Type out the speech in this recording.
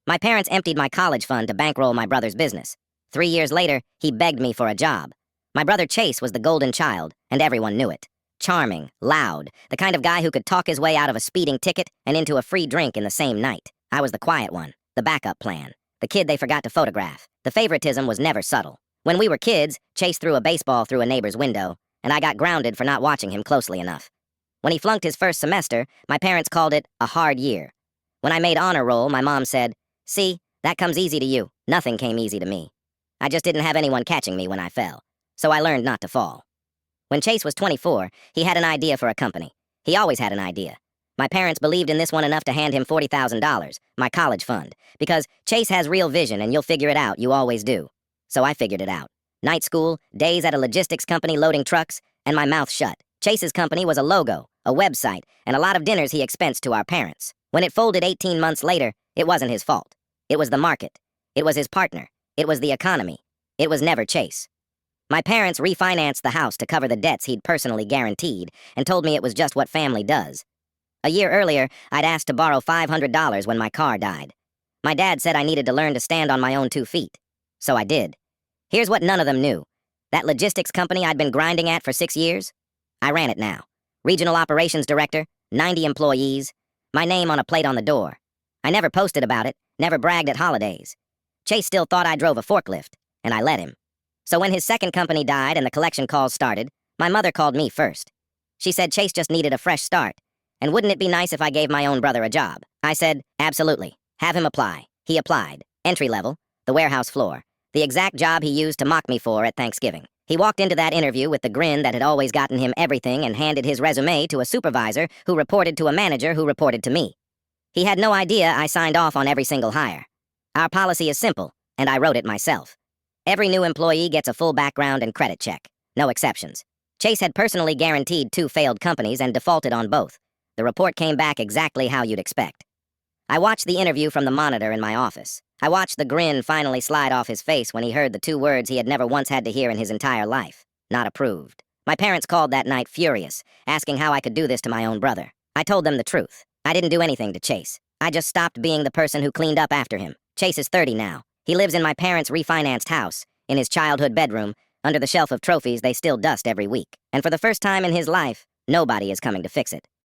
My parents emptied my college fund to bankroll my brother's business. 3 years later, he begged me for a job. My brother Chase was the golden child, and everyone knew it. Charming, loud, the kind of guy who could talk his way out of a speeding ticket and into a free drink in the same night. I was the quiet one, the backup plan, the kid they forgot to photograph. The favoritism was never subtle. When we were kids, Chase threw a baseball through a neighbor's window, and I got grounded for not watching him closely enough. When he flunked his first semester, my parents called it a hard year. When I made honor roll, my mom said, "See, that comes easy to you. Nothing came easy to me." I just didn't have anyone catching me when I fell, so I learned not to fall. When Chase was 24, he had an idea for a company. He always had an idea. My parents believed in this one enough to hand him $40,000, my college fund, because Chase has real vision and you'll figure it out, you always do. So I figured it out. Night school, days at a logistics company loading trucks, and my mouth shut. Chase's company was a logo, a website, and a lot of dinners he expensed to our parents. When it folded 18 months later, it wasn't his fault. It was the market. It was his partner. It was the economy. It was never Chase. My parents refinanced the house to cover the debts he'd personally guaranteed and told me it was just what family does. A year earlier, I'd asked to borrow $500 when my car died. My dad said I needed to learn to stand on my own 2 feet. So I did. Here's what none of them knew. That logistics company I'd been grinding at for 6 years? I ran it now. Regional operations director, 90 employees, my name on a plate on the door. I never posted about it, never bragged at holidays. Chase still thought I drove a forklift, and I let him. So when his second company died and the collection calls started, my mother called me first. She said Chase just needed a fresh start, and wouldn't it be nice if I gave my own brother a job? I said, absolutely. Have him apply. He applied. Entry level, the warehouse floor, the exact job he used to mock me for at Thanksgiving. He walked into that interview with the grin that had always gotten him everything and handed his resume to a supervisor who reported to a manager who reported to me. He had no idea I signed off on every single hire. Our policy is simple, and I wrote it myself. Every new employee gets a full background and credit check. No exceptions. Chase had personally guaranteed 2 failed companies and defaulted on both. The report came back exactly how you'd expect. I watched the interview from the monitor in my office. I watched the grin finally slide off his face when he heard the 2 words he had never once had to hear in his entire life. Not approved. My parents called that night furious, asking how I could do this to my own brother. I told them the truth. I didn't do anything to Chase. I just stopped being the person who cleaned up after him. Chase is 30 now. He lives in my parents' refinanced house, in his childhood bedroom, under the shelf of trophies they still dust every week. And for the first time in his life, nobody is coming to fix it.